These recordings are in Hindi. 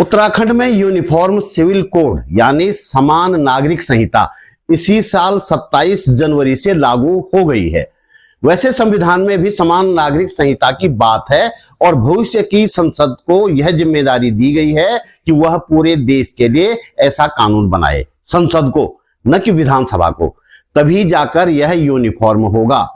उत्तराखंड में यूनिफॉर्म सिविल कोड यानी समान नागरिक संहिता इसी साल 27 जनवरी से लागू हो गई है। वैसे संविधान में भी समान नागरिक संहिता की बात है और भविष्य की संसद को यह जिम्मेदारी दी गई है कि वह पूरे देश के लिए ऐसा कानून बनाए, संसद को, न कि विधानसभा को। तभी जाकर यह यूनिफॉर्म होगा,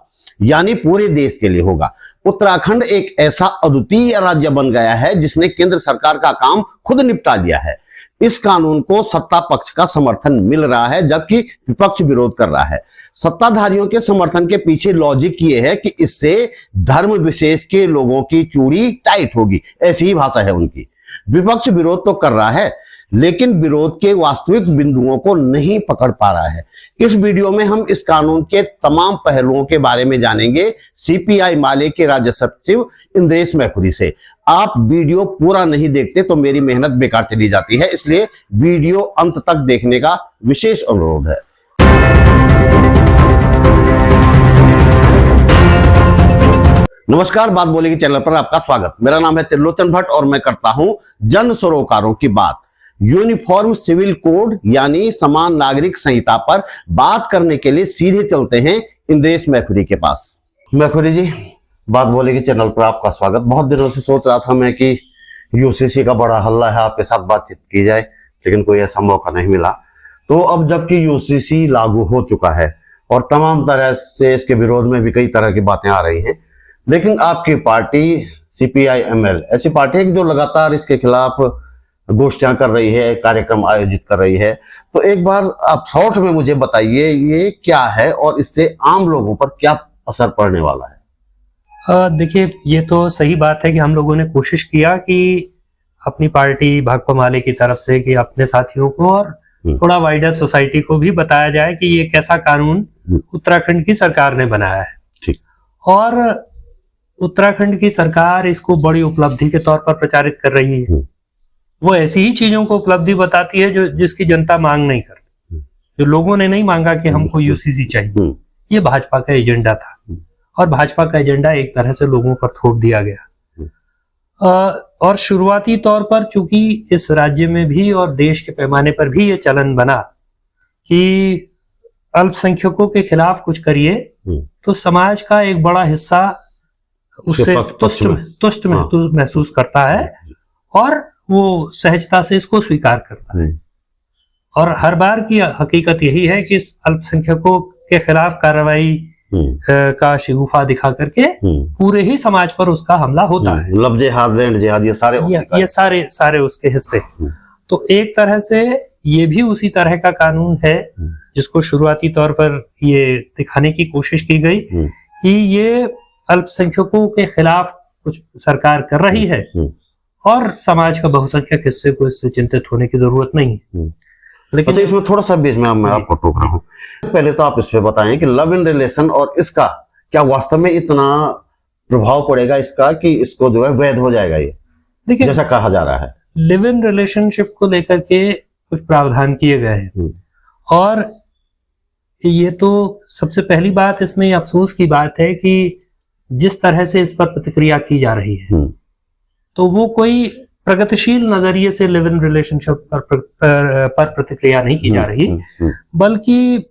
यानी पूरे देश के लिए होगा। उत्तराखंड एक ऐसा अद्वितीय राज्य बन गया है जिसने केंद्र सरकार का काम खुद निपटा लिया है। इस कानून को सत्ता पक्ष का समर्थन मिल रहा है जबकि विपक्ष विरोध कर रहा है। सत्ताधारियों के समर्थन के पीछे लॉजिक ये है कि इससे धर्म विशेष के लोगों की चूड़ी टाइट होगी, ऐसी ही भाषा है उनकी। विपक्ष विरोध तो कर रहा है लेकिन विरोध के वास्तविक बिंदुओं को नहीं पकड़ पा रहा है। इस वीडियो में हम इस कानून के तमाम पहलुओं के बारे में जानेंगे सीपीआई माले के राज्य सचिव इंद्रेश मैखुरी से। आप वीडियो पूरा नहीं देखते तो मेरी मेहनत बेकार चली जाती है, इसलिए वीडियो अंत तक देखने का विशेष अनुरोध है। नमस्कार, बात बोलेगी चैनल पर आपका स्वागत। मेरा नाम है त्रिलोचन भट्ट और मैं करता हूं जन सरोकारों की बात। यूनिफॉर्म सिविल कोड यानी समान नागरिक संहिता पर बात करने के लिए सीधे चलते हैं इंद्रेश मैखुरी के पास। मैखुरी जी, बात बोलेगी चैनल पर आपका स्वागत। बहुत दिनों से सोच रहा था मैं कि यूसीसी का बड़ा हल्ला है, आपके साथ बातचीत की जाए, लेकिन कोई ऐसा मौका नहीं मिला। तो अब जबकि यूसीसी लागू हो चुका है और तमाम तरह से इसके विरोध में भी कई तरह की बातें आ रही हैं, लेकिन आपकी पार्टी सीपीआई-एमएल ऐसी पार्टी है जो लगातार इसके खिलाफ गोष्ठियां कर रही है, कार्यक्रम आयोजित कर रही है। तो एक बार आप शॉर्ट में मुझे बताइए ये क्या है और इससे आम लोगों पर क्या असर पड़ने वाला है। देखिए, ये तो सही बात है कि हम लोगों ने कोशिश किया कि अपनी पार्टी भाकपा माले की तरफ से कि अपने साथियों को और थोड़ा वाइडर सोसाइटी को भी बताया जाए कि ये कैसा कानून उत्तराखंड की सरकार ने बनाया है। ठीक। और उत्तराखंड की सरकार इसको बड़ी उपलब्धि के तौर पर प्रचारित कर रही है। वो ऐसी ही चीजों को उपलब्धि बताती है जो जिसकी जनता मांग नहीं करती, जो लोगों ने नहीं मांगा कि हमको यूसीसी चाहिए। ये भाजपा का एजेंडा था और भाजपा का एजेंडा एक तरह से लोगों पर थोप दिया गया। और शुरुआती तौर पर चूंकि इस राज्य में भी और देश के पैमाने पर भी ये चलन बना कि अल्पसंख्यकों के खिलाफ कुछ करिए तो समाज का एक बड़ा हिस्सा उससे तुष्ट महसूस करता है और वो सहजता से इसको स्वीकार करता है। और हर बार की हकीकत यही है कि इस अल्पसंख्यकों के खिलाफ कार्रवाई का शिगुफा दिखा करके पूरे ही समाज पर उसका हमला होता है। लव जिहाद, लैंड जिहाद, ये सारे उसके हिस्से। तो एक तरह से ये भी उसी तरह का कानून है जिसको शुरुआती तौर पर ये दिखाने की कोशिश की गई कि ये अल्पसंख्यकों के खिलाफ कुछ सरकार कर रही है और समाज का बहुसंख्यक हिस्से को इससे चिंतित होने की जरूरत नहीं है। लेकिन अच्छा, इसमें थोड़ा सा बीच में मैं आपको टोक रहा हूँ। पहले तो आप इस पे बताएं कि लव इन रिलेशन और इसका क्या वास्तव में इतना प्रभाव पड़ेगा इसका कि इसको जो है वैध हो जाएगा ये, देखिए जैसा कहा जा रहा है। लिव इन रिलेशनशिप को लेकर के कुछ प्रावधान किए गए हैं और ये तो सबसे पहली बात इसमें अफसोस की बात है कि जिस तरह से इस पर प्रतिक्रिया की जा रही है तो वो कोई प्रगतिशील नजरिए से लिव इन रिलेशनशिप पर प्रतिक्रिया नहीं की जा रही, बल्कि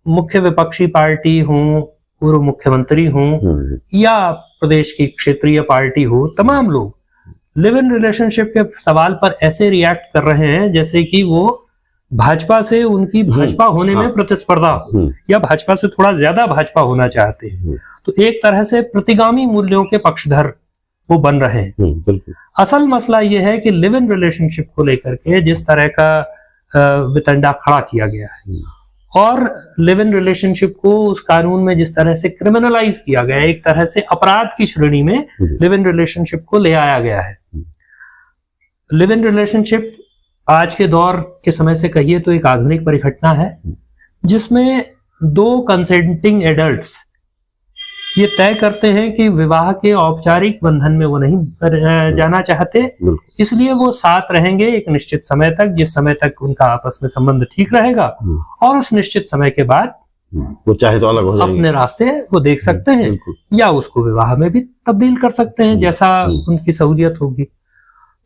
मुख्य विपक्षी पार्टी हो, पूर्व मुख्यमंत्री हो या प्रदेश की क्षेत्रीय पार्टी हो, तमाम लोग लिव इन रिलेशनशिप के सवाल पर ऐसे रिएक्ट कर रहे हैं जैसे कि वो भाजपा से उनकी भाजपा होने में प्रतिस्पर्धा या भाजपा से थोड़ा ज्यादा भाजपा होना चाहते हैं। तो एक तरह से प्रतिगामी मूल्यों के पक्षधर वो बन रहे हैं। असल मसला ये है कि लिव इन रिलेशनशिप को लेकर के जिस तरह का वितंडा खड़ा किया गया है और लिव इन रिलेशनशिप को उस कानून में जिस तरह से क्रिमिनलाइज किया गया है, एक तरह से अपराध की श्रेणी में लिव इन रिलेशनशिप को ले आया गया है। लिव इन रिलेशनशिप आज के दौर के समय से कहिए तो एक आधुनिक परिघटना है जिसमें दो कंसेंटिंग एडल्ट्स ये तय करते हैं कि विवाह के औपचारिक बंधन में वो नहीं जाना चाहते, इसलिए वो साथ रहेंगे एक निश्चित समय तक, जिस समय तक उनका आपस में संबंध ठीक रहेगा और उस निश्चित समय के बाद वो चाहे तो अलग हो जाएंगे, अपने रास्ते वो देख सकते हैं या उसको विवाह में भी तब्दील कर सकते हैं जैसा उनकी सहूलियत होगी।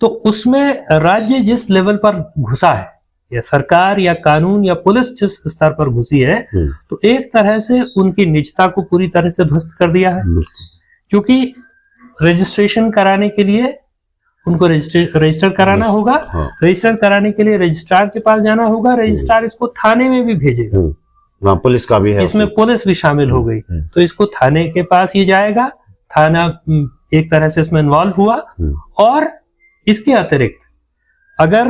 तो उसमें राज्य जिस लेवल पर घुसा है, या सरकार या कानून या पुलिस जिस स्तर पर घुसी है, तो एक तरह से उनकी निजता को पूरी तरह से ध्वस्त कर दिया है। क्योंकि रजिस्ट्रेशन कराने के लिए उनको रजिस्टर कराना होगा, रजिस्टर कराने के लिए रजिस्ट्रार के पास जाना होगा, रजिस्ट्रार इसको थाने में भी भेजेगा, वहाँ पुलिस का भी है, इसमें पुलिस भी शामिल हो गई, तो इसको थाने के पास ये जाएगा, थाना एक तरह से इसमें इन्वॉल्व हुआ। और इसके अतिरिक्त अगर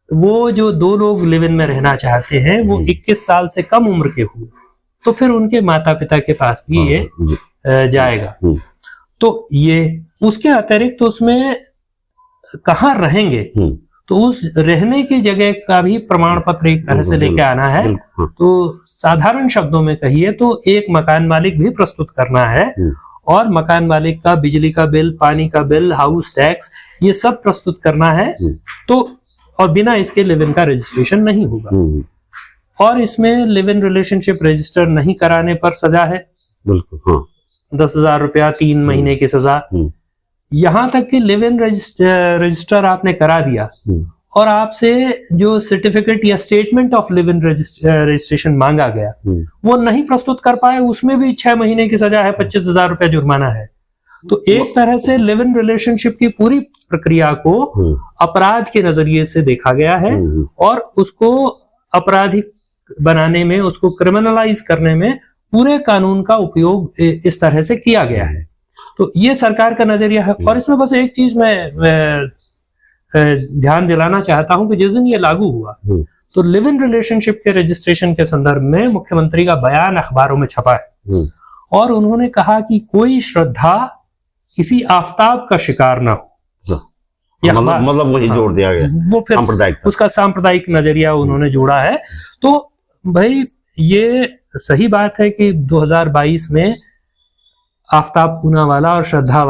वो जो दो लोग लिव इन में रहना चाहते हैं वो 21 साल से कम उम्र के हुए, तो फिर उनके माता पिता के पास भी ये जाएगा। तो ये उसके अतिरिक्त उसमें कहाँ रहेंगे, तो उस रहने की जगह का भी प्रमाण पत्र एक तरह से लेके आना है। तो साधारण शब्दों में कहिए तो एक मकान मालिक भी प्रस्तुत करना है, और मकान मालिक का बिजली का बिल, पानी का बिल, हाउस टैक्स, ये सब प्रस्तुत करना है। तो और बिना इसके लिव इन का रजिस्ट्रेशन नहीं होगा। और इसमें लिव इन रिलेशनशिप रजिस्टर नहीं कराने पर सजा है, बिल्कुल 10,000 रुपया, 3 महीने की सजा। यहां तक कि लिव इन रजिस्टर आपने करा दिया और आपसे जो सर्टिफिकेट या statement of live in registration मांगा गया वो नहीं प्रस्तुत कर पाए, उसमें भी 6 महीने की सजा है, 25,000 रुपया जुर्माना है। तो एक तरह से लिव इन रिलेशनशिप की पूरी प्रक्रिया को अपराध के नजरिए से देखा गया है, और उसको आपराधिक बनाने में, उसको क्रिमिनलाइज करने में पूरे कानून का उपयोग इस तरह से किया गया है। तो ये सरकार का नजरिया है। और इसमें बस एक चीज मैं ध्यान दिलाना चाहता हूं कि जिस दिन ये लागू हुआ तो लिव इन रिलेशनशिप के रजिस्ट्रेशन के संदर्भ में मुख्यमंत्री का बयान अखबारों में छपा है, और उन्होंने कहा कि कोई श्रद्धा किसी आफताब का शिकार ना हो। मतलब वही जोड़ दिया गया, वो फिर उसका सांप्रदायिक नजरिया उन्होंने जोड़ा है। तो भाई ये सही बात है कि 2022 में आफ्ताब पूनावाला और श्रद्धा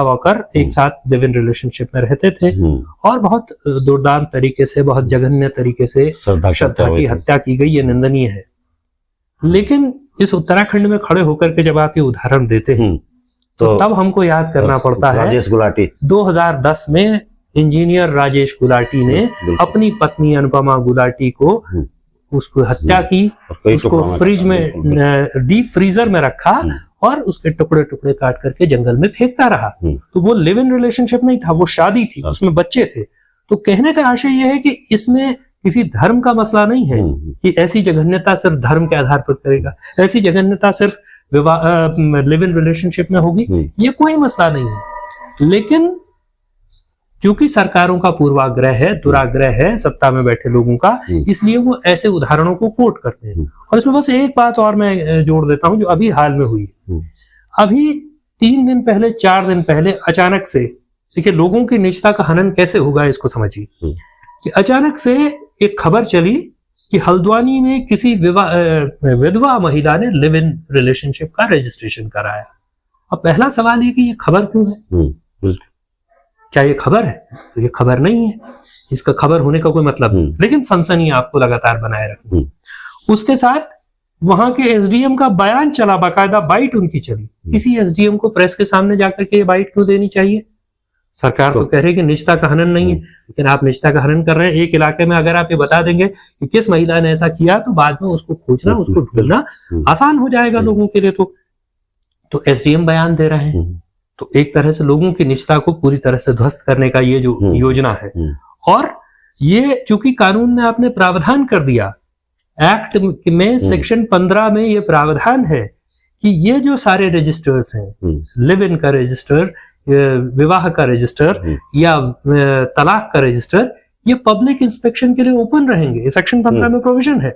वाकर एक साथ लिव इन रिलेशनशिप में रहते थे, और बहुत दुर्दांत तरीके से, बहुत जघन्य तरीके से श्रद्धा की हत्या की गई। ये निंदनीय है। लेकिन इस उत्तराखंड में खड़े होकर के जब आप ये उदाहरण देते हैं तो तब हमको याद करना पड़ता है राजेश गुलाटी 2010 में इंजीनियर राजेश गुलाटी ने अपनी पत्नी अनुपमा गुलाटी को उसको हत्या की, उसको फ्रिज में डीप फ्रीजर में रखा और उसके टुकड़े टुकड़े काट करके जंगल में फेंकता रहा। तो वो लिव इन रिलेशनशिप नहीं था, वो शादी थी, उसमें बच्चे थे। तो कहने का आशय यह है कि इसमें किसी धर्म का मसला नहीं है कि ऐसी जघन्यता सिर्फ धर्म के आधार पर करेगा, ऐसी जघन्यता सिर्फ लिव इन रिलेशनशिप में होगी, ये कोई मसला नहीं है। लेकिन क्योंकि सरकारों का पूर्वाग्रह है, दुराग्रह है सत्ता में बैठे लोगों का, इसलिए वो ऐसे उदाहरणों को कोट करते हैं। और इसमें बस एक बात और मैं जोड़ देता हूं जो अभी हाल में हुई। अभी 3 दिन पहले, 4 दिन पहले अचानक से, देखिए लोगों की निजता का हनन कैसे होगा इसको समझिए, कि अचानक से एक खबर चली कि हल्द्वानी में किसी विधवा महिला ने लिव इन रिलेशनशिप का रजिस्ट्रेशन कराया। अब पहला सवाल ये कि ये खबर क्यों है? क्या ये खबर है? तो ये खबर नहीं है, इसका खबर होने का कोई मतलब नहीं, लेकिन सनसनी आपको लगातार बनाए रखनी। उसके साथ वहां के एसडीएम का बयान चला, बाकायदा बाइट उनकी चली। किसी एसडीएम को प्रेस के सामने जाकर के ये बाइट क्यों देनी चाहिए? सरकार तो कह रही है कि निजता का हनन नहीं है, लेकिन आप निजता का हनन कर रहे हैं। एक इलाके में अगर आप ये बता देंगे कि किस महिला ने ऐसा किया, तो बाद में उसको खोजना, उसको ढूंढना आसान हो जाएगा लोगों के लिए। तो एसडीएम बयान दे रहे हैं, तो एक तरह से लोगों की निजता को पूरी तरह से ध्वस्त करने का ये जो योजना है। और ये चूंकि कानून ने आपने प्रावधान कर दिया, एक्ट में सेक्शन 15 में ये प्रावधान है कि ये जो सारे रजिस्टर्स हैं, लिव इन का रजिस्टर, विवाह का रजिस्टर या तलाक का रजिस्टर, ये पब्लिक इंस्पेक्शन के लिए ओपन रहेंगे। ये सेक्शन 15 में प्रोविजन है।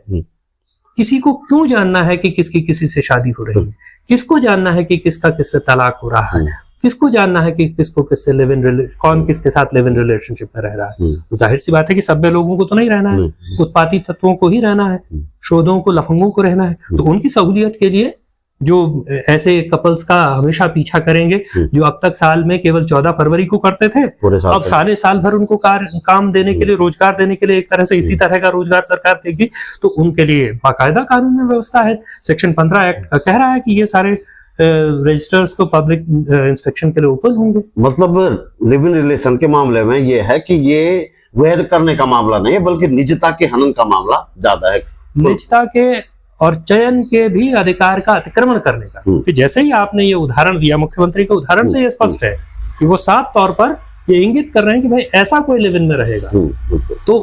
किसी को क्यों जानना है कि किसकी किसी से शादी हो रही है? किसको जानना है कि किसका किससे तलाक हो रहा है? किसको जानना है कि किसको किससे लिव इन, कौन किसके साथ लिव इन रिलेशनशिप में रह रहा है? तो जाहिर सी बात है कि सभ्य लोगों को तो नहीं रहना है, उत्पाती तत्वों को ही रहना है, शोधों को, लफंगों को रहना है। तो उनकी सहूलियत के लिए जो ऐसे कपल्स का हमेशा पीछा करेंगे, जो अब तक साल में केवल 14 फरवरी को करते थे, अब साल भर उनको काम देने के लिए, रोजगार देने के लिए एक तरह से इसी तरह का रोजगार सरकार देगी। तो उनके लिए बाकायदा कानून में व्यवस्था है। सेक्शन 15 एक्ट कह रहा है कि ये सारे रजिस्टर्स तो पब्लिक इंस्पेक्शन के लिए ओपन होंगे। मतलब लिव इन रिलेशन के मामले में ये है कि ये वैध करने का मामला नहीं है, बल्कि निजता के हनन का मामला ज्यादा है, निजता के और चयन के भी अधिकार का अतिक्रमण करने का। कि जैसे ही आपने ये उदाहरण दिया, मुख्यमंत्री के उदाहरण से ये स्पष्ट है कि वो साफ तौर पर ये इंगित कर रहे हैं कि भाई ऐसा कोई लिव इन में रहेगा तो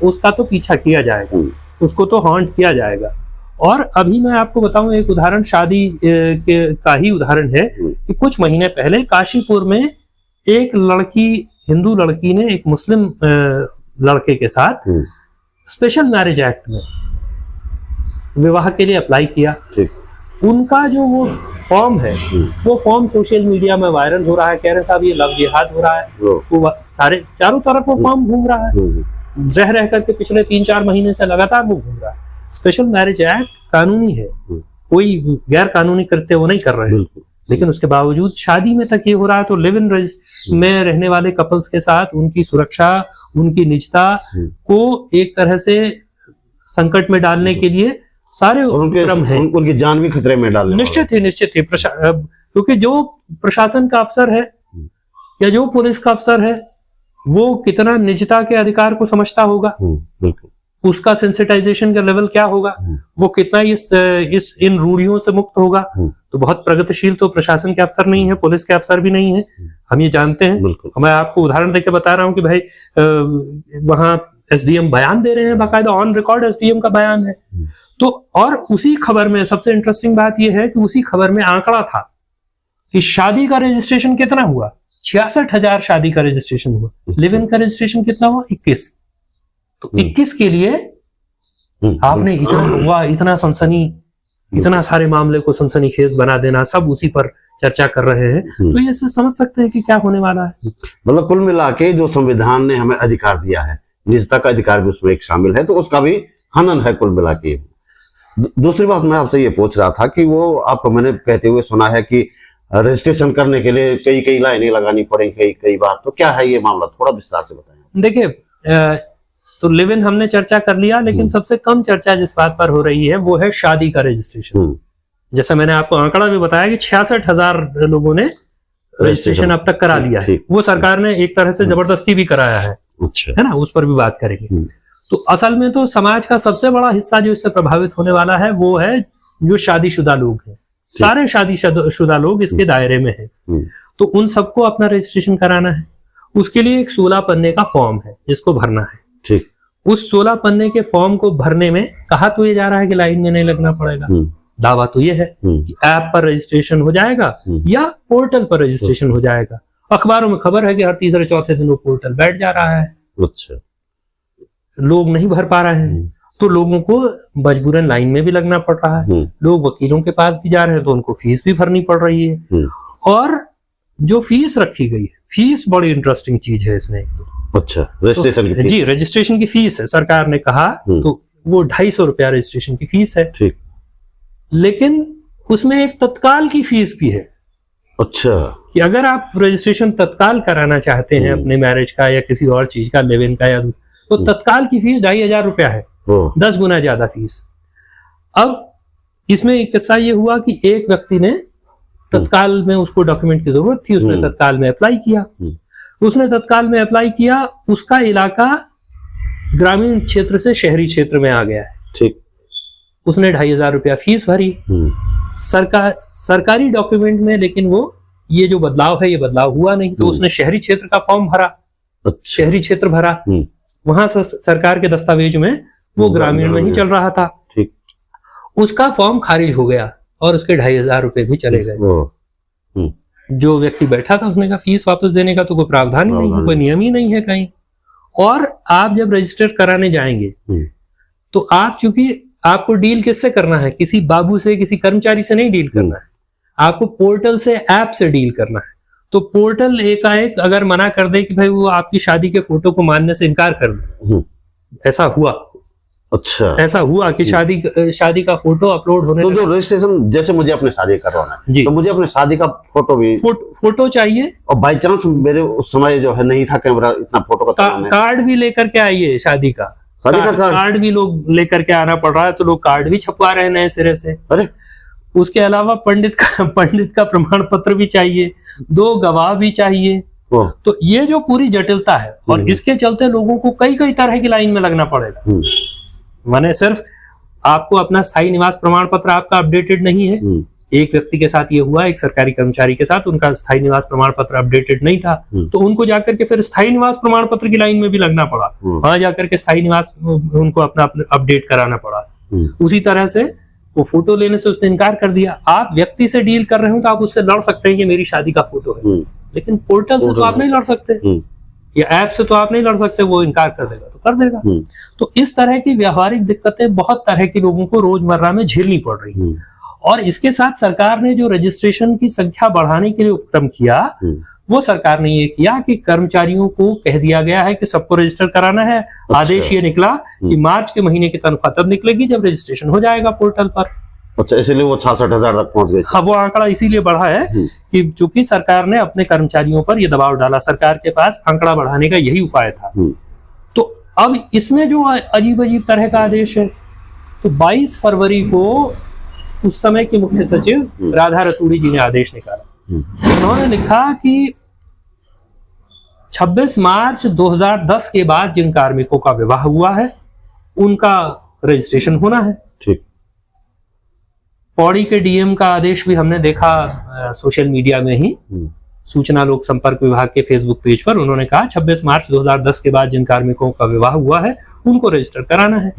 उसका तो पीछा किया जाएगा, उसको तो हॉन्ट किया जाएगा। और अभी मैं आपको बताऊं एक उदाहरण, शादी का ही उदाहरण है कि कुछ महीने पहले काशीपुर में एक लड़की, हिंदू लड़की ने एक मुस्लिम लड़के के साथ स्पेशल मैरिज एक्ट में विवाह के लिए अप्लाई किया। उनका जो वो फॉर्म है वो फॉर्म सोशल मीडिया में वायरल हो रहा है, कह रहे साहब ये लव जिहाद हो रहा है, वो सारे चारों तरफ वो फॉर्म घूम रहा है, रह करके पिछले 3-4 महीने से लगातार वो घूम रहा है। स्पेशल मैरिज एक्ट कानूनी है, कोई गैर कानूनी करते वो नहीं कर रहे हैं, लेकिन उसके बावजूद शादी में तक ये हो रहा है। तो लिव इन में रहने वाले कपल्स के साथ उनकी सुरक्षा, उनकी निजता को एक तरह से संकट में डालने के लिए सारे क्रम हैं, उनकी जान भी खतरे में डालने निश्चित ही क्योंकि जो प्रशासन का अफसर है या जो पुलिस का अफसर है वो कितना निजता के अधिकार को समझता होगा, उसका सेंसिटाइजेशन का लेवल क्या होगा, वो कितना इन रूढ़ियों से मुक्त होगा। तो बहुत प्रगतिशील तो प्रशासन के अफसर नहीं है, पुलिस के अफसर भी नहीं है, हम ये जानते हैं। मैं आपको उदाहरण देकर बता रहा हूं कि भाई वहां एसडीएम बयान दे रहे हैं, बाकायदा ऑन रिकॉर्ड एसडीएम का बयान है। तो और उसी खबर में सबसे इंटरेस्टिंग बात यह है कि उसी खबर में आंकड़ा था कि शादी का रजिस्ट्रेशन कितना हुआ, 66,000 शादी का रजिस्ट्रेशन हुआ, लिव इन का रजिस्ट्रेशन कितना हुआ, 21। तो 21 के लिए आपने इतना सनसनी, इतना सारे मामले को सनसनीखेज बना देना, सब उसी पर चर्चा कर रहे हैं। तो ये समझ सकते हैं कि क्या होने वाला है। मतलब कुल मिला के जो संविधान ने हमें अधिकार दिया है, निजता का अधिकार भी उसमें एक शामिल है, तो उसका भी हनन है कुल मिला के। दूसरी बात मैं आपसे ये पूछ रहा था कि वो आपको मैंने कहते हुए सुना है कि रजिस्ट्रेशन करने के लिए कई लाइनें लगानी पड़ेंगी कई बार, तो क्या है ये मामला, थोड़ा विस्तार से बताएं। देखिए, तो लिव इन हमने चर्चा कर लिया, लेकिन सबसे कम चर्चा जिस बात पर हो रही है वो है शादी का रजिस्ट्रेशन। जैसा मैंने आपको आंकड़ा भी बताया कि 66,000 लोगों ने रजिस्ट्रेशन अब तक करा लिया है। वो सरकार ने एक तरह से जबरदस्ती भी कराया है, है ना, उस पर भी बात करेंगे। तो असल में तो समाज का सबसे बड़ा हिस्सा जो इससे प्रभावित होने वाला है वो है जो शादीशुदा लोग हैं। सारे शादीशुदा लोग इसके दायरे में हैं। तो उन सबको अपना रजिस्ट्रेशन कराना है। उसके लिए एक 16 पन्ने का फॉर्म है जिसको भरना है। ठीक। उस 16 पन्ने के फॉर्म को भरने में कहा तो ये जा रहा है कि लाइन में नहीं लगना पड़ेगा। दावा तो ये है कि ऐप पर रजिस्ट्रेशन हो जाएगा या पोर्टल पर रजिस्ट्रेशन हो जाएगा। अखबारों में खबर है कि हर तीसरे चौथे दिन वो पोर्टल बैठ जा रहा है। अच्छा, लोग नहीं भर पा रहे हैं, तो लोगों को मजबूरन लाइन में भी लगना पड़ रहा है। लोग वकीलों के पास भी जा रहे हैं तो उनको फीस भी भरनी पड़ रही है। और जो फीस रखी गई है, फीस बड़ी इंटरेस्टिंग चीज है इसमें। अच्छा, रजिस्ट्रेशन की फीस? जी, रजिस्ट्रेशन की फीस है, सरकार ने कहा तो वो 250 रुपया रजिस्ट्रेशन की फीस है। ठीक। लेकिन उसमें एक तत्काल की फीस भी है। अच्छा, कि अगर आप रजिस्ट्रेशन तत्काल कराना चाहते हैं अपने मैरिज का या किसी और चीज का, लिव इन का, या तो तत्काल की फीस 2,500 रुपया है, 10 गुना ज्यादा फीस। अब इसमें एक किस्सा ये हुआ कि एक व्यक्ति ने तत्काल में, उसको डॉक्यूमेंट की जरूरत थी, उसने तत्काल में अप्लाई किया। उसका इलाका ग्रामीण क्षेत्र से शहरी क्षेत्र में आ गया है। ठीक। उसने 2,500 रुपया फीस भरी सरकारी डॉक्यूमेंट में, लेकिन वो ये जो बदलाव है ये बदलाव हुआ नहीं। तो उसने शहरी क्षेत्र का फॉर्म भरा। अच्छा। शहरी क्षेत्र भरा, वहां से सरकार के दस्तावेज में वो ग्रामीण में ही चल रहा था। ठीक। उसका फॉर्म खारिज हो गया और उसके 2,500 रुपए भी चले गए। जो व्यक्ति बैठा था उसने कहा फीस वापस देने का तो कोई प्रावधान ही नहीं है, कोई नियम ही नहीं है कहीं। और आप जब रजिस्टर कराने जाएंगे तो आप, चूंकि आपको डील किससे करना है, किसी बाबू से, किसी कर्मचारी से नहीं डील करना है, आपको पोर्टल से, ऐप से डील करना है। तो पोर्टल एकाएक अगर मना कर दे कि भाई वो आपकी शादी के फोटो को मानने से इनकार कर दे, ऐसा हुआ। अच्छा, ऐसा हुआ कि शादी का फोटो अपलोड होने, तो जो रजिस्ट्रेशन, जैसे मुझे अपने शादी करवाना है तो मुझे अपने शादी का फोटो भी फोटो चाहिए। और बाई चांस मेरे उस समय जो है नहीं था कैमरा, इतना फोटो का कार्ड भी लेकर के आइए, शादी का कार्ड भी लोग लेकर के आना पड़ रहा है। तो लोग कार्ड भी छपवा रहे हैं नए सिरे से। अरे उसके अलावा पंडित का प्रमाण पत्र भी चाहिए, 2 गवाह भी चाहिए। तो ये जो पूरी जटिलता है, और इसके चलते लोगों को कई कई तरह की लाइन में लगना पड़ेगा। माने सिर्फ आपको अपना स्थायी निवास प्रमाण पत्र आपका अपडेटेड नहीं है। एक व्यक्ति के साथ ये हुआ, एक सरकारी कर्मचारी के साथ, उनका स्थायी निवास प्रमाण पत्र अपडेटेड नहीं था, तो उनको जाकर के फिर स्थायी निवास प्रमाण पत्र की लाइन में भी लगना पड़ा, वहां जाकर के स्थायी निवास उनको अपना अपडेट कराना पड़ा। उसी तरह से वो फोटो लेने से उसने इनकार कर दिया। आप व्यक्ति से डील कर रहे हो तो आप उससे लड़ सकते हैं कि मेरी शादी का फोटो है, लेकिन पोर्टल से तो आप नहीं लड़ सकते, या ऐप से तो आप नहीं लड़ सकते। वो इनकार कर देगा तो कर देगा। तो इस तरह की व्यवहारिक दिक्कतें बहुत तरह के लोगों को रोजमर्रा में झेलनी पड़ रही है। और इसके साथ सरकार ने जो रजिस्ट्रेशन की संख्या बढ़ाने के लिए उपक्रम किया, वो सरकार ने ये किया कि कर्मचारियों को कह दिया गया है कि सबको रजिस्टर कराना है। अच्छा। आदेश ये निकला कि मार्च के महीने की तनख्वाह तब निकलेगी जब रजिस्ट्रेशन हो जाएगा पोर्टल पर। अच्छा, इसलिए वो 66,000 तक पहुंच गए। हाँ, वो आंकड़ा इसीलिए बढ़ा है कि चूंकि सरकार ने अपने कर्मचारियों पर ये दबाव डाला, सरकार के पास आंकड़ा बढ़ाने का यही उपाय था। तो अब इसमें जो अजीब अजीब तरह का आदेश है, तो 22 फरवरी को उस समय के मुख्य सचिव राधा रतूड़ी जी ने आदेश निकाला। उन्होंने लिखा कि 26 मार्च 2010 के बाद जिन कार्मिकों का विवाह हुआ है उनका रजिस्ट्रेशन होना है। ठीक। पौड़ी के डीएम का आदेश भी हमने देखा सोशल मीडिया में ही, सूचना लोक संपर्क विभाग के फेसबुक पेज पर। उन्होंने कहा 26 मार्च 2010 के बाद जिन कार्मिकों का विवाह हुआ है उनको रजिस्टर कराना है।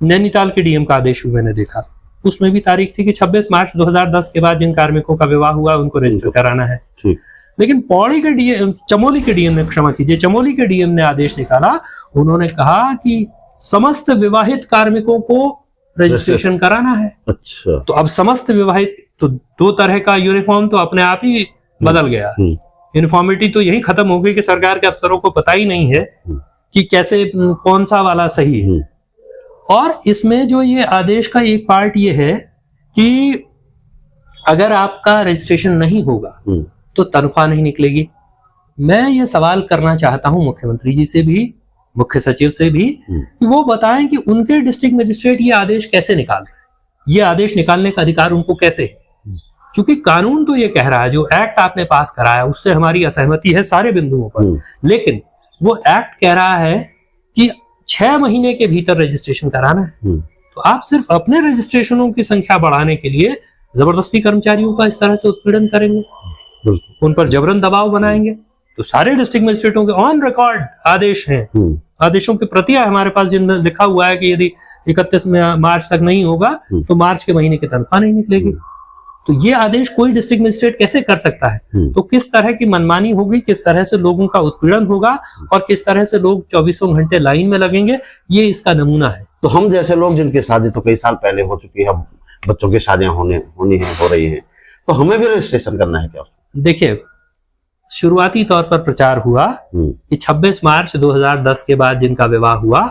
नैनीताल के डीएम का आदेश भी मैंने देखा, उसमें भी तारीख थी कि 26 मार्च 2010 के बाद जिन कार्मिकों का विवाह हुआ उनको रजिस्टर कराना है। लेकिन पौड़ी के डीएम, चमोली के डीएम ने, क्षमा कीजिए, चमोली के डीएम ने आदेश निकाला। उन्होंने कहा कि समस्त विवाहित कार्मिकों को रजिस्ट्रेशन कराना है। अच्छा। तो अब समस्त विवाहित, तो 2 तरह का यूनिफॉर्म तो अपने आप ही बदल गया। यूनिफॉर्मिटी तो यही खत्म हो गई कि सरकार के अफसरों को पता ही नहीं है कि कैसे कौन सा वाला सही है। और इसमें जो ये आदेश का एक पार्ट ये है कि अगर आपका रजिस्ट्रेशन नहीं होगा तो तनख्वाह नहीं निकलेगी। मैं ये सवाल करना चाहता हूं मुख्यमंत्री जी से भी, मुख्य सचिव से भी, कि वो बताएं कि उनके डिस्ट्रिक्ट मजिस्ट्रेट ये आदेश कैसे निकाल रहे हैं, ये आदेश निकालने का अधिकार उनको कैसे है। क्योंकि कानून तो ये कह रहा है, जो एक्ट आपने पास कराया उससे हमारी असहमति है सारे बिंदुओं पर, लेकिन वो एक्ट कह रहा है कि 6 महीने के भीतर रजिस्ट्रेशन कराना है। तो आप सिर्फ अपने रजिस्ट्रेशनों की संख्या बढ़ाने के लिए जबरदस्ती कर्मचारियों का इस तरह से उत्पीड़न करेंगे, उन पर जबरन दबाव बनाएंगे। तो सारे डिस्ट्रिक्ट मजिस्ट्रेटों के ऑन रिकॉर्ड आदेश हैं, आदेशों की प्रतियां हमारे पास जिनमें लिखा हुआ है कि यदि 31 मार्च तक नहीं होगा तो मार्च के महीने की तनख्वाह नहीं निकलेगी। तो ये आदेश कोई डिस्ट्रिक्ट मजिस्ट्रेट कैसे कर सकता है? तो किस तरह की मनमानी होगी, किस तरह से लोगों का उत्पीड़न होगा और किस तरह से लोग 24 घंटे लाइन में लगेंगे, ये इसका नमूना है। तो हम जैसे लोग जिनकी शादी तो कई साल पहले हो चुकी है, अब बच्चों की शादियां हो रही हैं, तो हमें भी रजिस्ट्रेशन करना है क्या? देखिए, शुरुआती तौर पर प्रचार हुआ कि 26 मार्च 2010 के बाद जिनका विवाह हुआ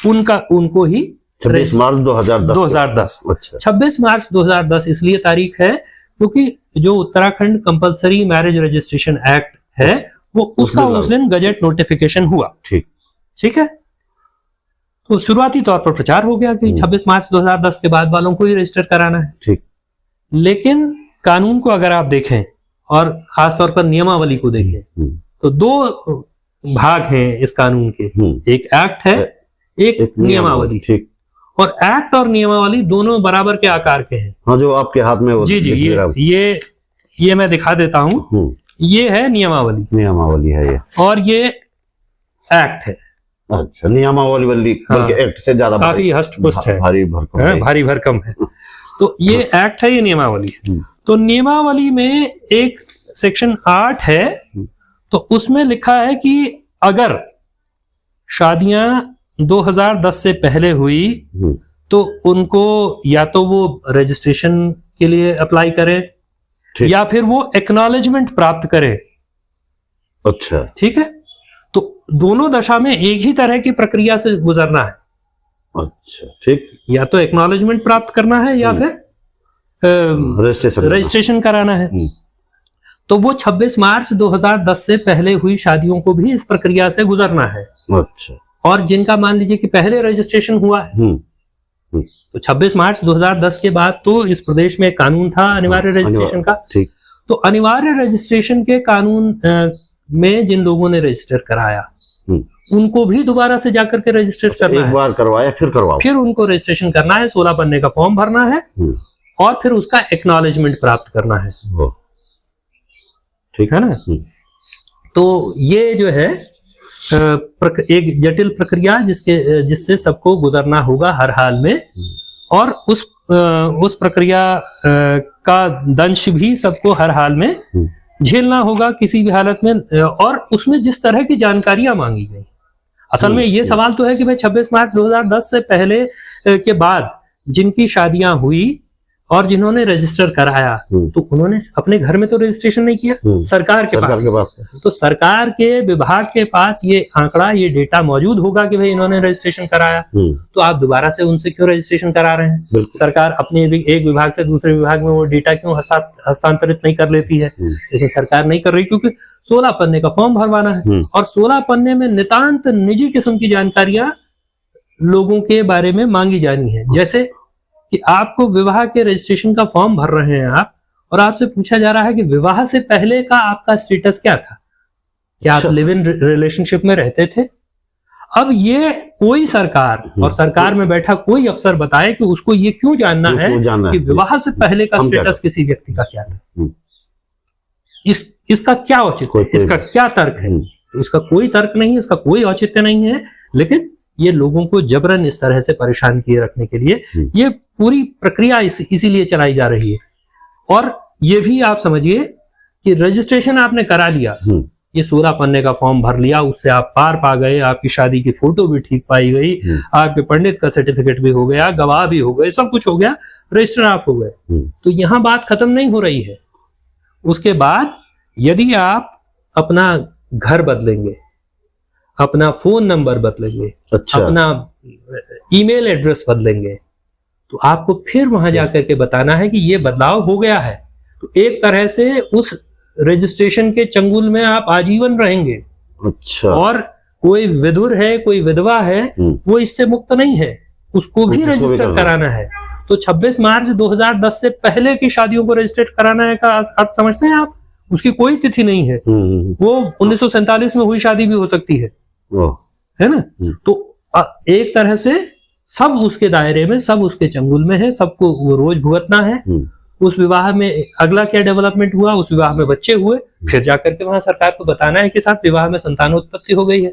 उनको ही 26 मार्च 2010। अच्छा। 26 मार्च 2010 इसलिए तारीख है क्योंकि जो Uttarakhand compulsory marriage registration act है वो उसका उस दिन गजट नोटिफिकेशन हुआ। ठीक है। तो शुरुआती तौर पर प्रचार हो गया कि 26 मार्च 2010 के बाद वालों को ही रजिस्टर कराना है। ठीक। लेकिन कानून को अगर आप देखें और खासतौर पर नियमावली को देखें तो 2 भाग हैं इस कानून के, एक एक्ट है, एक नियमावली। ठीक। और एक्ट और नियमावली दोनों बराबर के आकार के हैं। हाँ, जो आपके हाथ में जी ये मैं दिखा देता हूं। ये है नियमावली है ये, और ये एक्ट है। अच्छा, नियमावली बल्कि एक्ट से ज्यादा काफी हष्ट-पुष्ट है, भारी भरकम है। तो ये एक्ट है, ये नियमावली है। तो नियमावली में एक सेक्शन 8 है, तो उसमें लिखा है कि अगर शादियां 2010 से पहले हुई तो उनको या तो वो रजिस्ट्रेशन के लिए अप्लाई करे या फिर वो एक्नॉलेजमेंट प्राप्त करे। अच्छा। ठीक है। तो दोनों दशा में एक ही तरह की प्रक्रिया से गुजरना है। अच्छा। ठीक। या तो एक्नॉलेजमेंट प्राप्त करना है या फिर रजिस्ट्रेशन कराना है। तो वो 26 मार्च 2010 से पहले हुई शादियों को भी इस प्रक्रिया से गुजरना है। अच्छा। और जिनका मान लीजिए कि पहले रजिस्ट्रेशन हुआ है तो 26 मार्च 2010 के बाद तो इस प्रदेश में एक कानून था अनिवार्य रजिस्ट्रेशन का। ठीक। तो अनिवार्य रजिस्ट्रेशन के कानून में जिन लोगों ने रजिस्टर कराया उनको भी दोबारा से जाकर के रजिस्टर करना है। एक बार करवाया फिर करवाओ, फिर उनको रजिस्ट्रेशन करना है, 16 पन्ने का फॉर्म भरना है और फिर उसका एक्नॉलेजमेंट प्राप्त करना है। ठीक है ना। तो ये जो है एक जटिल प्रक्रिया जिससे सबको गुजरना होगा हर हाल में, और उस प्रक्रिया का दंश भी सबको हर हाल में झेलना होगा किसी भी हालत में। और उसमें जिस तरह की जानकारियां मांगी गई, असल में ये सवाल तो है कि भाई 26 मार्च 2010 से पहले के बाद जिनकी शादियां हुई और जिन्होंने रजिस्टर कराया तो उन्होंने अपने घर में तो रजिस्ट्रेशन नहीं किया, सरकार के पास। तो सरकार के विभाग के पास ये आंकड़ा, ये डेटा मौजूद होगा कि भाई इन्होंने रजिस्ट्रेशन कराया, तो आप दोबारा से उनसे क्यों रजिस्ट्रेशन करा रहे हैं? सरकार अपने एक विभाग से दूसरे विभाग में वो डेटा क्यों हस्तांतरित नहीं कर लेती है? लेकिन सरकार नहीं कर रही क्योंकि 16 पन्ने का फॉर्म भरवाना है और 16 पन्ने में नितांत निजी किस्म की जानकारियां लोगों के बारे में मांगी जानी है। जैसे कि आपको विवाह के रजिस्ट्रेशन का फॉर्म भर रहे हैं आप, और आपसे पूछा जा रहा है कि विवाह से पहले का आपका स्टेटस क्या था, क्या आप लिव इन रिलेशनशिप में रहते थे? अब ये कोई सरकार और सरकार में बैठा कोई अफसर बताए कि उसको ये क्यों जानना है कि विवाह से पहले का स्टेटस किसी व्यक्ति का क्या था। इसका क्या औचित्य, इसका क्या तर्क है? इसका कोई तर्क नहीं, इसका कोई औचित्य नहीं है। लेकिन ये लोगों को जबरन इस तरह से परेशान किए रखने के लिए ये पूरी प्रक्रिया इसीलिए चलाई जा रही है। और ये भी आप समझिए कि रजिस्ट्रेशन आपने करा लिया, ये 16 पन्ने का फॉर्म भर लिया, उससे आप पार पा गए, आपकी शादी की फोटो भी ठीक पाई गई, आपके पंडित का सर्टिफिकेट भी हो गया, गवाह भी हो गए, सब कुछ हो गया, रजिस्टर आप हो गए। तो यहाँ बात खत्म नहीं हो रही है। उसके बाद यदि आप अपना घर बदलेंगे, अपना फोन नंबर बदलेंगे, अपना ईमेल एड्रेस बदलेंगे, तो आपको फिर वहां जाकर के बताना है कि ये बदलाव हो गया है। तो एक तरह से उस रजिस्ट्रेशन के चंगुल में आप आजीवन रहेंगे। अच्छा। और कोई विधुर है, कोई विधवा है, वो इससे मुक्त नहीं है, उसको भी रजिस्टर कराना है। तो 26 मार्च 2010 से पहले की शादियों को रजिस्टर कराना है का अर्थ समझते हैं आप? उसकी कोई तिथि नहीं है, वो 1947 में हुई शादी भी हो सकती है ना। तो एक तरह से सब उसके दायरे में, सब उसके चंगुल में है, सबको वो रोज भुगतना है। उस विवाह में अगला क्या डेवलपमेंट हुआ, उस विवाह में बच्चे हुए, फिर जाकर के वहां सरकार को बताना है कि साहब विवाह में संतानोत्पत्ति हो गई है।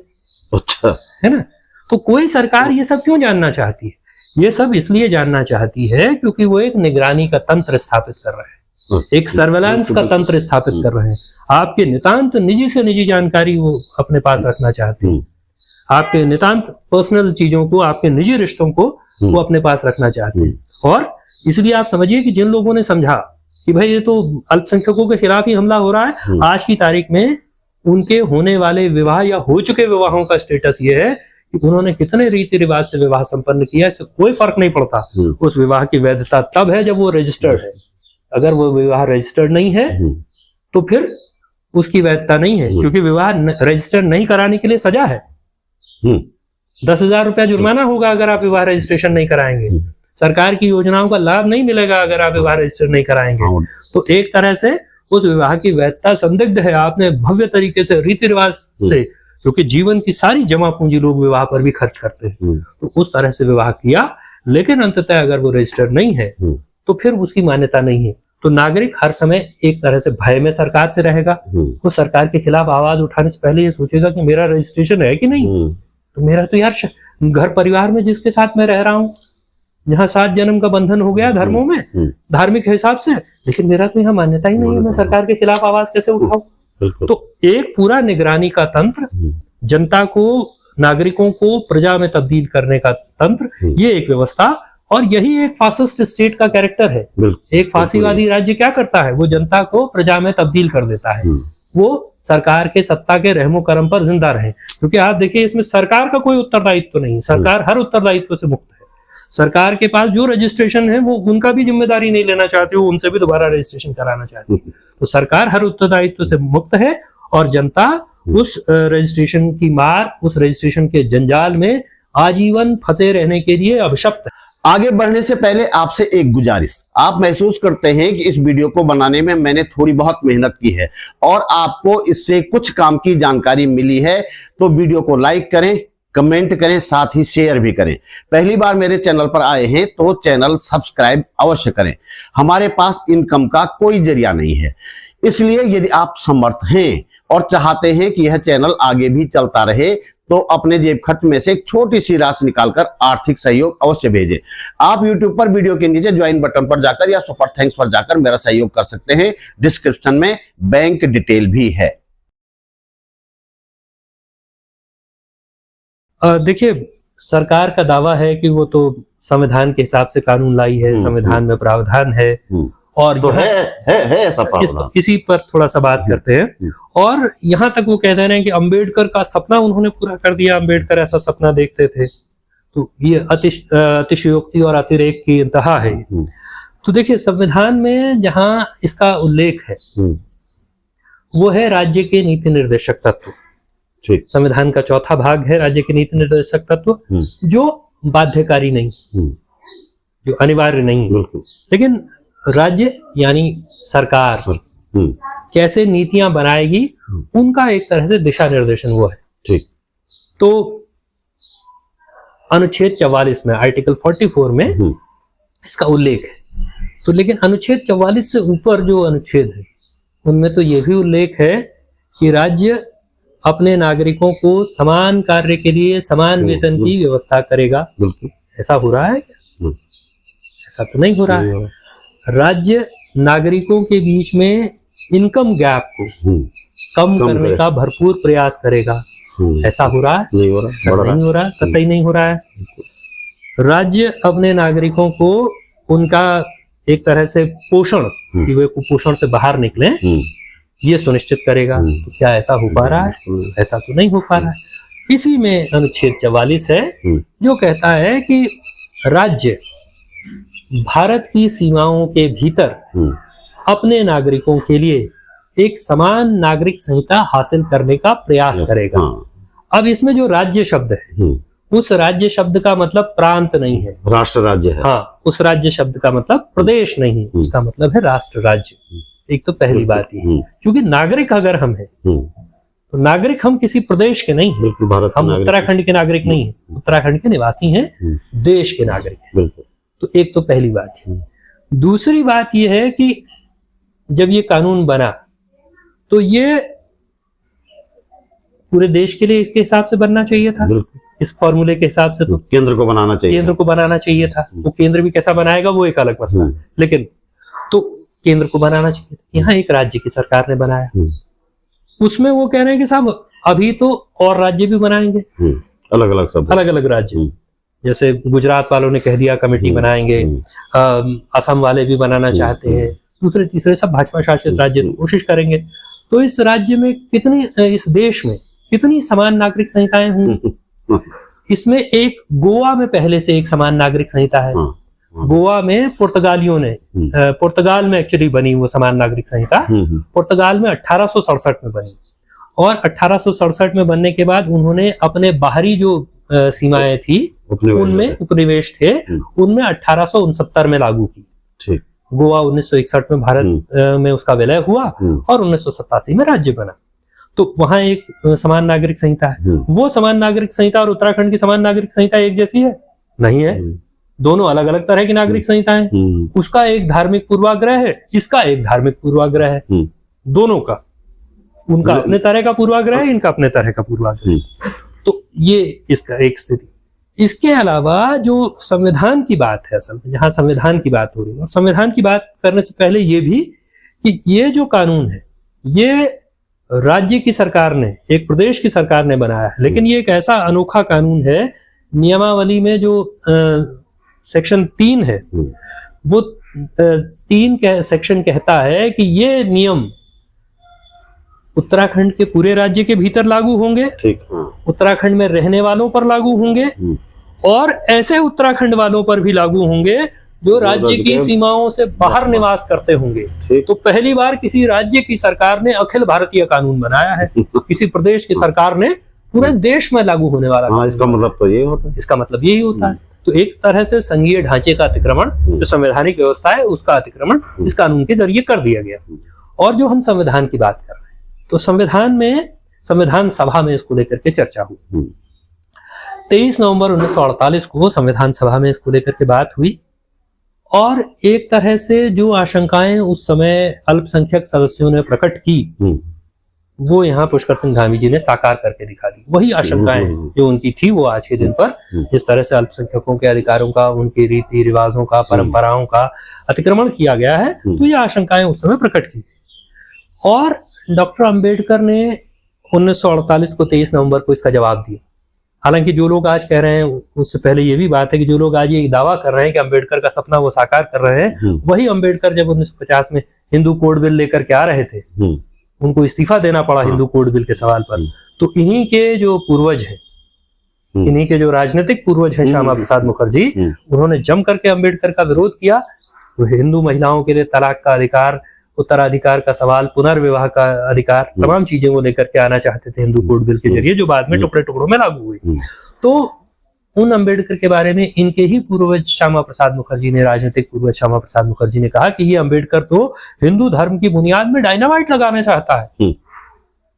अच्छा, है ना। तो कोई सरकार ये सब क्यों जानना चाहती है? ये सब इसलिए जानना चाहती है क्योंकि वो एक निगरानी का तंत्र स्थापित कर रहे हैं, एक सर्वेलांस का तंत्र स्थापित कर रहे हैं। आपके नितांत निजी से निजी जानकारी वो अपने पास रखना चाहते हैं, आपके नितांत पर्सनल चीजों को, आपके निजी रिश्तों को वो अपने पास रखना चाहते हैं। और इसलिए आप समझिए कि जिन लोगों ने समझा कि भाई ये तो अल्पसंख्यकों के खिलाफ ही हमला हो रहा है, आज की तारीख में उनके होने वाले विवाह या हो चुके विवाहों का स्टेटस ये है कि उन्होंने कितने रीति रिवाज से विवाह संपन्न किया, इससे कोई फर्क नहीं पड़ता। उस विवाह की वैधता तब है जब वो रजिस्टर्ड है। अगर वो विवाह रजिस्टर्ड नहीं है तो फिर उसकी वैधता नहीं है, क्योंकि विवाह रजिस्टर्ड नहीं कराने के लिए सजा है। 10,000 रुपया जुर्माना होगा अगर आप विवाह रजिस्ट्रेशन नहीं कराएंगे। सरकार की योजनाओं का लाभ नहीं मिलेगा अगर आप विवाह रजिस्टर नहीं कराएंगे। तो एक तरह से उस विवाह की वैधता संदिग्ध है। आपने भव्य तरीके से रीति रिवाज से, क्योंकि जीवन की सारी जमा पूंजी लोग विवाह पर भी खर्च करते हैं, तो उस तरह से विवाह किया, लेकिन अंततः अगर वो रजिस्टर्ड नहीं है तो फिर उसकी मान्यता नहीं है। तो नागरिक हर समय एक तरह से भय में सरकार से रहेगा। वो सरकार के खिलाफ आवाज उठाने से पहले ये सोचेगा कि मेरा रजिस्ट्रेशन है कि नहीं। तो मेरा तो यार घर परिवार में जिसके साथ मैं रह रहा हूँ, यहाँ 7 जन्म का बंधन हो गया धर्मों में, धार्मिक हिसाब से, लेकिन मेरा तो यहाँ मान्यता ही नहीं है, मैं सरकार के खिलाफ आवाज कैसे उठाऊं? तो एक पूरा निगरानी का तंत्र, जनता को, नागरिकों को प्रजा में तब्दील करने का तंत्र, ये एक व्यवस्था। और यही एक फासिस्ट स्टेट का कैरेक्टर है। एक फांसीवादी राज्य क्या करता है? वो जनता को प्रजा में तब्दील कर देता है। वो सरकार के सत्ता के रहमो करम पर जिंदा रहे, क्योंकि आप देखिए इसमें सरकार का कोई उत्तरदायित्व नहीं। सरकार हर उत्तरदायित्व से मुक्त है। सरकार के पास जो रजिस्ट्रेशन है वो उनका भी जिम्मेदारी नहीं लेना चाहती, वो उनसे भी दोबारा रजिस्ट्रेशन कराना चाहती है। तो सरकार हर उत्तरदायित्व से मुक्त है और जनता उस रजिस्ट्रेशन की मार, उस रजिस्ट्रेशन के जंजाल में आजीवन फंसे रहने के लिए अभिशप्त है। आगे बढ़ने से पहले आपसे एक गुजारिश, आप महसूस करते हैं कि इस वीडियो को बनाने में मैंने थोड़ी बहुत मेहनत की है और आपको इससे कुछ काम की जानकारी मिली है, तो वीडियो को लाइक करें, कमेंट करें, साथ ही शेयर भी करें। पहली बार मेरे चैनल पर आए हैं तो चैनल सब्सक्राइब अवश्य करें। हमारे पास इनकम का कोई जरिया नहीं है, इसलिए यदि आप समर्थ हैं और चाहते हैं कि यह चैनल आगे भी चलता रहे तो अपने जेब खर्च में से एक छोटी सी राशि निकालकर आर्थिक सहयोग अवश्य भेजें। आप YouTube पर वीडियो के नीचे ज्वाइन बटन पर जाकर या सुपर थैंक्स पर जाकर मेरा सहयोग कर सकते हैं। डिस्क्रिप्शन में बैंक डिटेल भी है। देखिए, सरकार का दावा है कि वो तो संविधान के हिसाब से कानून लाई है, संविधान में प्रावधान है और तो है ऐसा प्रावधान। इसी पर थोड़ा सा बात करते हैं। और यहाँ तक वो कहते हैं कि अंबेडकर का सपना उन्होंने पूरा कर दिया। अंबेडकर ऐसा सपना देखते थे, तो ये अतिशयोक्ति और अतिरेक की इंतहा है। तो देखिए, संविधान में जहां इसका उल्लेख है वो है राज्य के नीति निर्देशक तत्व। संविधान का चौथा भाग है राज्य के नीति निर्देशक तत्व, जो बाध्यकारी नहीं, जो अनिवार्य नहीं, लेकिन राज्य यानी सरकार कैसे नीतियां बनाएगी उनका एक तरह से दिशा निर्देशन वो है। ठीक। तो अनुच्छेद 44 में, आर्टिकल 44 में इसका उल्लेख है। तो लेकिन अनुच्छेद 44 से ऊपर जो अनुच्छेद है उनमें तो ये भी उल्लेख है कि राज्य अपने नागरिकों को समान कार्य के लिए समान वेतन की व्यवस्था करेगा। ऐसा हो रहा है क्या? ऐसा तो नहीं हो रहा है। राज्य नागरिकों के बीच में इनकम गैप को कम करने का भरपूर प्रयास करेगा। ऐसा हो रहा है? नहीं हो रहा। ऐसा नहीं हो रहा, कतई नहीं हो रहा है। राज्य अपने नागरिकों को उनका एक तरह से पोषण, कि वे कुपोषण से बाहर निकले, ये सुनिश्चित करेगा। तो क्या ऐसा हो पा रहा है? ऐसा तो नहीं हो पा रहा है। इसी में अनुच्छेद 44 है जो कहता है कि राज्य भारत की सीमाओं के भीतर अपने नागरिकों के लिए एक समान नागरिक संहिता हासिल करने का प्रयास करेगा। अब इसमें जो राज्य शब्द है, उस राज्य शब्द का मतलब प्रांत नहीं है, राष्ट्र राज्य है। हाँ, उस राज्य शब्द का मतलब प्रदेश नहीं, उसका मतलब है राष्ट्र राज्य। एक तो पहली बात ये, क्योंकि नागरिक अगर हम हैं तो नागरिक हम किसी प्रदेश के नहीं हैं, हम उत्तराखंड के नागरिक नहीं हैं, उत्तराखंड के निवासी हैं, देश के नागरिक हैं। तो एक तो पहली बात है। दूसरी बात यह है कि जब ये कानून बना तो ये पूरे देश के लिए इसके हिसाब से बनना चाहिए था, इस फॉर्मूले के हिसाब से। तो केंद्र को बनाना चाहिए था। वो केंद्र भी कैसा बनाएगा वो एक अलग मसला है, लेकिन तो केंद्र को बनाना चाहिए था। यहाँ एक राज्य की सरकार ने बनाया, उसमें वो कह रहे हैं कि साहब अभी तो और राज्य भी बनाएंगे, अलग अलग राज्य। जैसे गुजरात वालों ने कह दिया कमेटी बनाएंगे, असम वाले भी बनाना चाहते हैं, दूसरे तीसरे सब भाजपा शासित राज्य कोशिश करेंगे। तो इस राज्य में कितनी, इस देश में कितनी समान नागरिक संहिताएं होंगी? इसमें एक गोवा में पहले से एक समान नागरिक संहिता है। गोवा में पुर्तगालियों ने, पुर्तगाल में एक्चुअली बनी वो समान नागरिक संहिता, पुर्तगाल में 1867 में बनी। और 1867 में बनने के बाद उन्होंने अपने बाहरी जो सीमाएं थी उनमें, उपनिवेश थे, उनमें 1869 में लागू की। गोवा 1961 में भारत में उसका विलय हुआ और 1987 में राज्य बना। तो वहां एक समान नागरिक संहिता है। वो समान नागरिक संहिता और उत्तराखंड की समान नागरिक संहिता एक जैसी है? नहीं है, दोनों अलग अलग तरह की नागरिक संहिताएं। उसका एक धार्मिक पूर्वाग्रह है, इसका एक धार्मिक पूर्वाग्रह है, दोनों का। उनका अपने तरह का पूर्वाग्रह है, इनका अपने तरह का पूर्वाग्रह है। तो ये इसका एक स्थिति। इसके अलावा जो संविधान की बात है, असल में जहां संविधान की बात हो रही है, और संविधान की बात करने से पहले ये भी कि ये जो कानून है ये राज्य की सरकार ने, एक प्रदेश की सरकार ने बनाया है, लेकिन ये एक ऐसा अनोखा कानून है। नियमावली में जो सेक्शन 3 है, वो 3 सेक्शन कहता है कि ये नियम उत्तराखंड के पूरे राज्य के भीतर लागू होंगे, उत्तराखंड में रहने वालों पर लागू होंगे, और ऐसे उत्तराखंड वालों पर भी लागू होंगे जो राज्य की सीमाओं से बाहर निवास करते होंगे। तो पहली बार किसी राज्य की सरकार ने अखिल भारतीय कानून बनाया है, किसी प्रदेश की सरकार ने पूरे देश में लागू होने वाला। इसका मतलब तो ये होता है, इसका मतलब यही होता है। तो एक तरह से संघीय ढांचे का अतिक्रमण, जो संवैधानिक व्यवस्था है उसका अतिक्रमण इस कानून के जरिए कर दिया गया। और जो हम संविधान की बात कर रहे हैं, तो संविधान में, संविधान सभा में इसको लेकर के चर्चा हुई। 23 नवंबर 1948 को संविधान सभा में इसको लेकर के बात हुई, और एक तरह से जो आशंकाएं उस समय अल्पसंख्यक सदस्यों ने प्रकट की, वो यहाँ पुष्कर सिंह धामी जी ने साकार करके दिखा दी। वही आशंकाएं जो उनकी थी वो आज के दिन पर जिस तरह से अल्पसंख्यकों के अधिकारों का, उनके रीति रिवाजों का, परंपराओं का अतिक्रमण किया गया है, तो ये आशंकाएं उस समय प्रकट की गई। और डॉक्टर अंबेडकर ने 1948 को 23 नवंबर को इसका जवाब दिया। हालांकि जो लोग आज कह रहे हैं, उससे पहले ये भी बात है कि जो लोग आज ये दावा कर रहे हैं कि अंबेडकर का सपना वो साकार कर रहे हैं, वही अंबेडकर जब 1950 में हिंदू कोड बिल लेकर के आ रहे थे, उनको इस्तीफा देना पड़ा हिंदू कोड बिल के सवाल पर। तो इन्हीं के जो पूर्वज हैं, इन्हीं के जो राजनीतिक पूर्वज हैं, श्यामा प्रसाद मुखर्जी, उन्होंने जम करके अंबेडकर का विरोध किया। वो हिंदू महिलाओं के लिए तलाक का अधिकार, उत्तराधिकार का सवाल, पुनर्विवाह का अधिकार, तमाम चीजें वो लेकर के आना चाहते थे हिंदू कोड बिल के जरिए, जो बाद में टुकड़े टुकड़ों में लागू हुई। तो उन अंबेडकर के बारे में इनके ही पूर्वज श्यामा प्रसाद मुखर्जी ने, राजनीतिक पूर्वज श्यामा प्रसाद मुखर्जी ने कहा कि ये अंबेडकर तो हिंदू धर्म की बुनियाद में डायनामाइट लगाना चाहता है।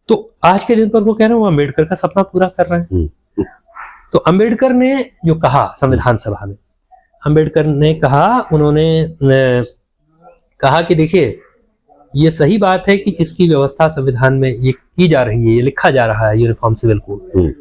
तो आज के दिन पर वो कह रहे हैं वो अंबेडकर का सपना पूरा कर रहे हैं। तो अंबेडकर ने जो कहा संविधान सभा में, अंबेडकर ने कहा, उन्होंने कहा कि देखिए ये सही बात है कि इसकी व्यवस्था संविधान में ये की जा रही है, ये लिखा जा रहा है यूनिफॉर्म सिविल कोड।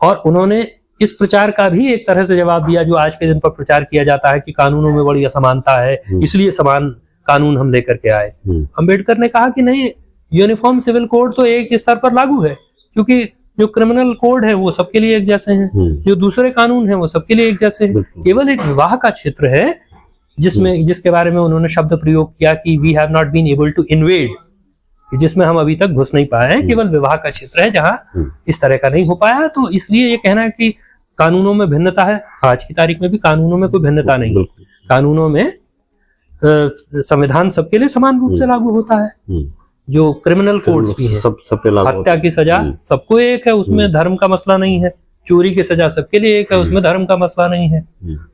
और उन्होंने इस प्रचार का भी एक तरह से जवाब दिया जो आज के दिन पर प्रचार किया जाता है कि कानूनों में बड़ी असमानता है, इसलिए समान कानून हम लेकर के आए। अंबेडकर ने कहा कि नहीं, यूनिफॉर्म सिविल कोड तो एक स्तर पर लागू है, क्योंकि जो क्रिमिनल कोड है वो सबके लिए एक जैसे हैं, जो दूसरे कानून हैं वो सबके लिए एक जैसे हैं। केवल एक विवाह का क्षेत्र है जिसके बारे में उन्होंने शब्द प्रयोग किया कि we have not been able to invade, जिसमें हम अभी तक घुस नहीं पाए हैं। केवल विवाह का क्षेत्र है जहां इस तरह का नहीं हो पाया। तो इसलिए ये कहना है कि कानूनों में भिन्नता है, आज की तारीख में भी कानूनों में कोई भिन्नता नहीं है। कानूनों में संविधान सबके लिए समान रूप से लागू होता है। जो क्रिमिनल कोड्स भी है, सब पे लागू, हत्या की सजा सबको एक है, उसमें धर्म का मसला नहीं है। चोरी की सजा सबके लिए एक है, उसमें धर्म का मसला नहीं है।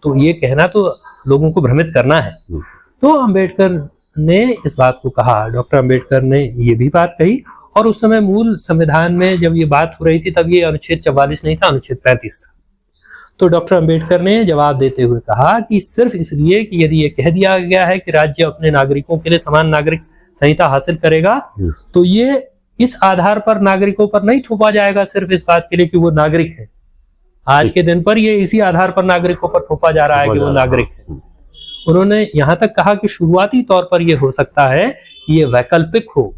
तो ये कहना तो लोगों को भ्रमित करना है। तो अंबेडकर ने इस बात को कहा, डॉक्टर अंबेडकर ने ये भी बात कही। और उस समय मूल संविधान में जब ये बात हो रही थी तब ये अनुच्छेद 44 नहीं था, अनुच्छेद 35 था। तो डॉक्टर अंबेडकर ने जवाब देते हुए कहा कि सिर्फ इसलिए कि यदि ये कह दिया गया है कि राज्य अपने नागरिकों के लिए समान नागरिक संहिता हासिल करेगा, तो ये इस आधार पर नागरिकों पर नहीं थोपा जाएगा सिर्फ इस बात के लिए कि वो नागरिक है। आज के दिन पर ये इसी आधार पर नागरिकों पर थोपा जा रहा है कि वो नागरिक है। उन्होंने यहां तक कहा कि शुरुआती तौर पर यह हो सकता है कि ये वैकल्पिक हो,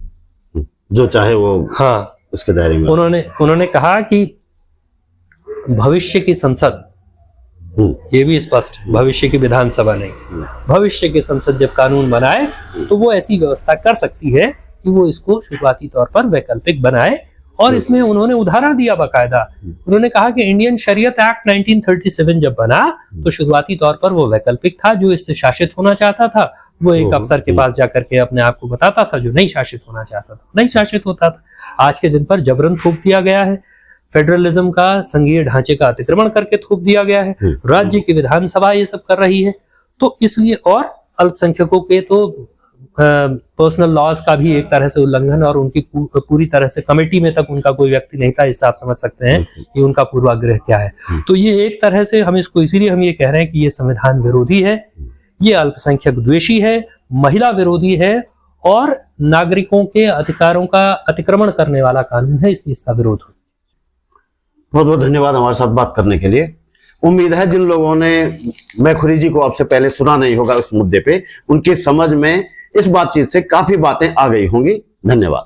जो चाहे वो हाँ उसके दायरे में। उन्होंने कहा कि भविष्य की संसद, ये भी स्पष्ट, भविष्य की विधानसभा नहीं, भविष्य की संसद जब कानून बनाए तो वो ऐसी व्यवस्था कर सकती है कि वो इसको शुरुआती तौर पर वैकल्पिक बनाए। और इसमें उन्होंने उदाहरण दिया बाकायदा। उन्होंने कहा कि इंडियन शरीयत एक्ट 1937 जब बना तो शुरुआती तौर पर वो वैकल्पिक था। जो इससे शासित होना चाहता था वो एक अफसर के पास जाकर के अपने आप को बताता था, जो नहीं शासित होना चाहता था नहीं शासित होता था। आज के दिन पर जबरन थोप दिया गया है, फेडरलिज्म का, संघीय ढांचे का अतिक्रमण करके थोप दिया गया है। राज्य की विधानसभा ये सब कर रही है। तो इसलिए, और अल्पसंख्यकों के तो पर्सनल लॉज का भी एक तरह से उल्लंघन, और उनकी पूरी तरह से कमेटी में तक उनका कोई व्यक्ति नहीं था। इससे आप समझ सकते हैं कि उनका पूर्वाग्रह क्या है। तो ये एक तरह से हम इसको, इसीलिए हम ये कह रहे हैं कि ये संविधान विरोधी है, ये अल्पसंख्यक द्वेषी है, महिला विरोधी है, और नागरिकों के अधिकारों का अतिक्रमण करने वाला कानून है, इसलिए इसका विरोध हो। बहुत बहुत धन्यवाद हमारे साथ बात करने के लिए। उम्मीद है जिन लोगों ने मैखुरी जी को आपसे पहले सुना नहीं होगा इस मुद्दे पे, उनकी समझ में इस बातचीत से काफी बातें आ गई होंगी। धन्यवाद।